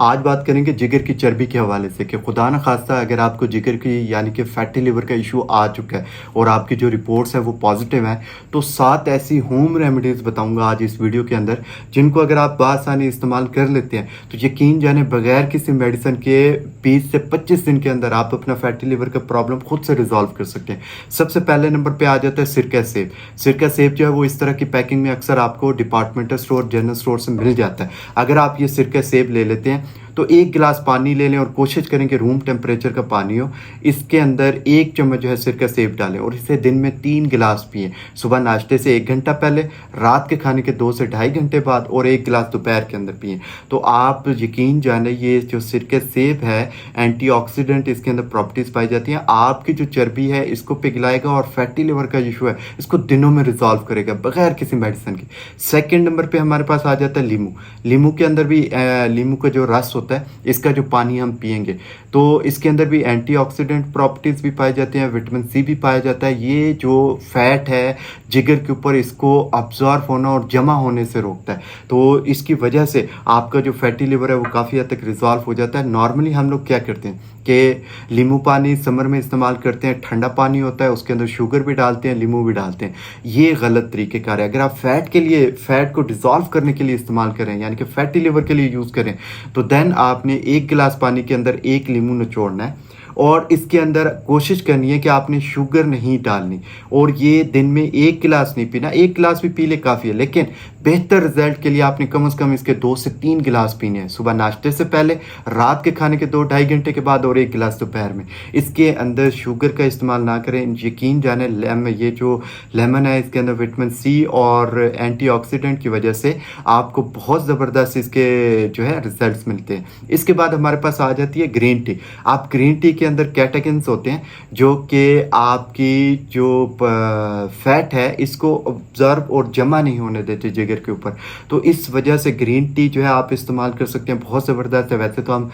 आज बात करेंगे जिगर की चर्बी के हवाले से कि खुदा न खास्ता अगर आपको जिगर की यानी कि फैटी लिवर का इशू आ चुका है और आपकी जो रिपोर्ट्स है वो पॉजिटिव हैं, तो 7 ऐसी होम रेमेडीज़ बताऊंगा आज इस वीडियो के अंदर, जिनको अगर आप बासानी इस्तेमाल कर लेते हैं तो यकीन जाने बगैर किसी मेडिसिन के 20 से 25 दिन के अंदर आप अपना फैटी लिवर का प्रॉब्लम खुद से रिजॉल्व कर सकते हैं। सबसे पहले नंबर पे आ जाता है सिरका सेब। सिरका सेब जो है वो इस तरह की पैकिंग में अक्सर आपको डिपार्टमेंटल स्टोर, जनरल स्टोर से मिल जाता है। अगर आप ये सिरका सेब ले लेते हैं तो 1 गिलास पानी ले लें और कोशिश करें कि रूम टेम्परेचर का पानी हो। इसके अंदर 1 चम्मच जो है सिरका सेब डालें और इसे दिन में 3 गिलास पिएं। सुबह नाश्ते से 1 घंटा पहले, रात के खाने के 2 से ढाई घंटे बाद और 1 गिलास दोपहर के अंदर पिएं। तो आप यकीन जाने ये जो सिरका सेब है एंटीऑक्सीडेंट इसके अंदर प्रॉपर्टीज़ पाई जाती हैं, आपकी जो चर्बी है इसको पिघलाएगा और फैटी लिवर का इशू है इसको दिनों में रिजॉल्व करेगा बगैर किसी मेडिसिन के। सेकेंड नंबर पर हमारे पास आ जाता है लीमू। लीमू के अंदर भी लीमू का जो रस होता है, इसका जो पानी हम पिएंगे तो इसके अंदर भी एंटीऑक्सीडेंट प्रॉपर्टीज़ भी पाई जाती हैं, विटामिन सी भी पाया जाता है। ये जो फैट है जिगर के ऊपर इसको अब्जॉर्ब होना और जमा होने से रोकता है, तो इसकी वजह से आपका जो फैटी लिवर है वो काफ़ी हद तक रिजॉल्व हो जाता है। नॉर्मली हम लोग क्या करते हैं कि लीमू पानी समर में इस्तेमाल करते हैं, ठंडा पानी होता है उसके अंदर शुगर भी डालते हैं, लीमू भी डालते हैं। ये गलत तरीक़ेकार है। अगर आप फैट के लिए, फैट को डिज़ोल्व करने के लिए इस्तेमाल करें यानी कि फैटी लिवर के लिए यूज़ करें, तो देन आपने 1 गिलास पानी के अंदर 1 लीमू निचोड़ना है और इसके अंदर कोशिश करनी है कि आपने शुगर नहीं डालनी और ये दिन में 1 गिलास नहीं पीना। 1 गिलास भी पी ले काफ़ी है, लेकिन बेहतर रिजल्ट के लिए आपने कम से कम इसके 2 से 3 गिलास पीने हैं। सुबह नाश्ते से पहले, रात के खाने के 2 ढाई घंटे के बाद और 1 गिलास दोपहर में। इसके अंदर शुगर का इस्तेमाल ना करें। यकीन जाने ये जो लेमन है इसके अंदर विटामिन सी और एंटीऑक्सीडेंट की वजह से आपको बहुत ज़बरदस्त इसके जो है रिजल्ट्स मिलते हैं। इसके बाद हमारे पास आ जाती है ग्रीन टी। आप ग्रीन टी के अंदर कैटेकिन्स होते हैं जो कि आपकी जो फैट है इसको ऑब्जर्व और जमा नहीं होने देते जिगर के ऊपर, तो इस वजह से ग्रीन टी जो है आप इस्तेमाल कर सकते हैं, बहुत ज़बरदस्त है। वैसे तो हम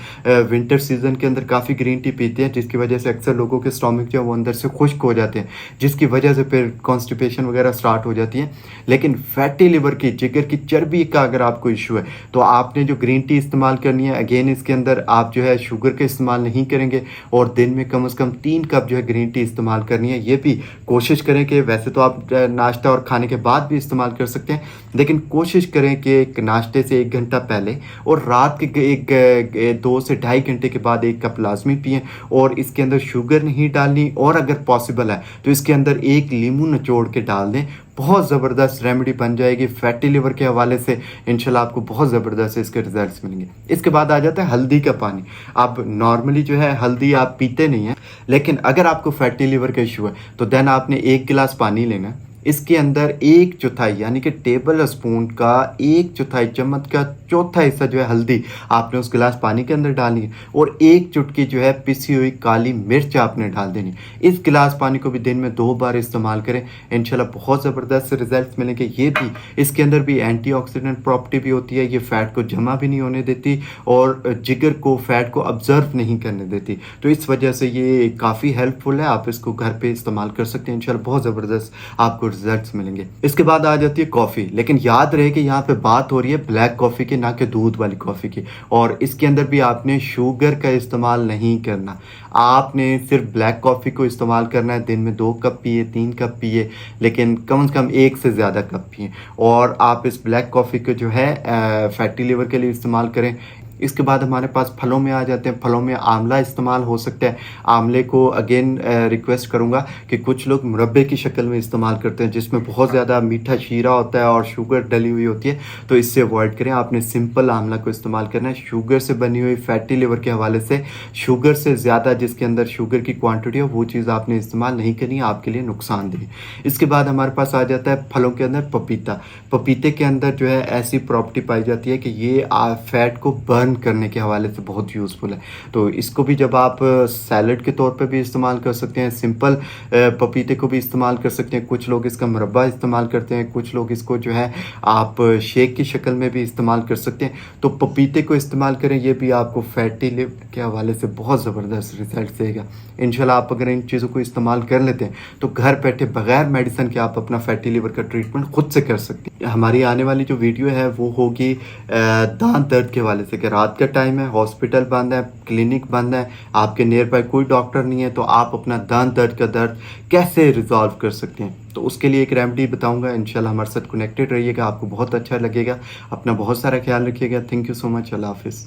विंटर सीजन के अंदर काफ़ी ग्रीन टी पीते हैं जिसकी वजह से अक्सर लोगों के स्टोमक जो है वो अंदर से खुश्क हो जाते हैं, जिसकी वजह से फिर कॉन्स्टिपेशन वगैरह स्टार्ट हो जाती है। लेकिन फैटी लिवर की, जिगर की चर्बी का अगर आपको इशू है तो आपने जो ग्रीन टी इस्तेमाल करनी है, अगेन इसके अंदर आप जो है शुगर का इस्तेमाल नहीं करेंगे और दिन में कम से कम 3 कप जो है ग्रीन टी इस्तेमाल करनी है। ये भी कोशिश करें कि वैसे तो आप नाश्ता और खाने के बाद भी इस्तेमाल कर सकते हैं, लेकिन कोशिश करें कि नाश्ते से 1 घंटा पहले और रात के 2 से ढाई घंटे के बाद 1 कप लाजमी पिएं और इसके अंदर शुगर नहीं डालनी और अगर पॉसिबल है तो इसके अंदर 1 लीमू निचोड़ के डाल दें। बहुत ज़बरदस्त रेमेडी बन जाएगी फैटी लिवर के हवाले से। इंशाल्लाह आपको बहुत ज़बरदस्त इसके रिजल्ट्स मिलेंगे। इसके बाद आ जाता है हल्दी का पानी। आप नॉर्मली जो है हल्दी आप पीते नहीं हैं, लेकिन अगर आपको फैटी लिवर का इशू है तो देन आपने 1 गिलास पानी लेना है। इसके अंदर 1/4 यानी कि टेबल स्पून का 1/4 चम्मच का चौथा हिस्सा जो है हल्दी आपने उस गिलास पानी के अंदर डालनी है और 1 चुटकी जो है पिसी हुई काली मिर्च आपने डाल देनी। इस गिलास पानी को भी दिन में 2 बार इस्तेमाल करें, इंशाल्लाह बहुत ज़बरदस्त रिजल्ट मिलेंगे। ये भी, इसके अंदर भी एंटीऑक्सीडेंट प्रॉपर्टी भी होती है, ये फैट को जमा भी नहीं होने देती और जिगर को, फैट को ऑब्जर्व नहीं करने देती, तो इस वजह से ये काफ़ी हेल्पफुल है। आप इसको घर पे इस्तेमाल कर सकते हैं, इंशाल्लाह बहुत ज़बरदस्त आपको रिजल्ट्स मिलेंगे। इसके बाद आ जाती है कॉफ़ी, लेकिन याद रहे कि यहाँ पे बात हो रही है ब्लैक कॉफ़ी की, ना कि दूध वाली कॉफ़ी की, और इसके अंदर भी आपने शुगर का इस्तेमाल नहीं करना। आपने सिर्फ ब्लैक कॉफ़ी को इस्तेमाल करना है। दिन में 2 कप पिए, 3 कप पिए, लेकिन कम से कम 1 से ज़्यादा कप पिए और आप इस ब्लैक कॉफ़ी को जो है फैटी लिवर के लिए इस्तेमाल करें। इसके बाद हमारे पास फलों में आ जाते हैं। फलों में आंवला इस्तेमाल हो सकता है। आंवले को अगेन रिक्वेस्ट करूंगा कि कुछ लोग मुरब्बे की शक्ल में इस्तेमाल करते हैं जिसमें बहुत ज़्यादा मीठा शीरा होता है और शुगर डली हुई होती है, तो इससे अवॉइड करें। आपने सिंपल आंवला को इस्तेमाल करना है। शुगर से बनी हुई फैटी लिवर के हवाले से शुगर से ज़्यादा जिसके अंदर शुगर की क्वान्टिटी हो वो चीज़ आपने इस्तेमाल नहीं करनी, आपके लिए नुकसानदेह। इसके बाद हमारे पास आ जाता है फलों के अंदर पपीता। पपीते के अंदर जो है ऐसी प्रॉपर्टी पाई जाती है कि ये फैट को बर्न करने के हवाले से बहुत यूज़फुल है, तो इसको भी जब आप सैलड के तौर पे भी इस्तेमाल कर सकते हैं, सिंपल पपीते को भी इस्तेमाल कर सकते हैं। कुछ लोग इसका मुरब्बा इस्तेमाल करते हैं, कुछ लोग इसको जो है आप शेक की शक्ल में भी इस्तेमाल कर सकते हैं। तो पपीते को इस्तेमाल करें, ये भी आपको फैटी लिवर के हवाले से बहुत ज़बरदस्त रिजल्ट देगा। इंशाल्लाह आप अगर इन चीज़ों को इस्तेमाल कर लेते हैं तो घर बैठे बगैर मेडिसिन के आप अपना फैटी लिवर का ट्रीटमेंट खुद से कर सकते हैं। हमारी आने वाली जो वीडियो है वो होगी दांत दर्द के हवाले से कि रात का टाइम है, हॉस्पिटल बंद है, क्लिनिक बंद है, आपके नियर बाय कोई डॉक्टर नहीं है, तो आप अपना दांत दर्द का दर्द कैसे रिज़ॉल्व कर सकते हैं। तो उसके लिए एक रेमेडी बताऊँगा, इंशाल्लाह हमारे साथ कनेक्टेड रहिएगा, आपको बहुत अच्छा लगेगा। अपना बहुत सारा ख्याल रखिएगा। Thank you so much. अल्लाह हाफ़िज़।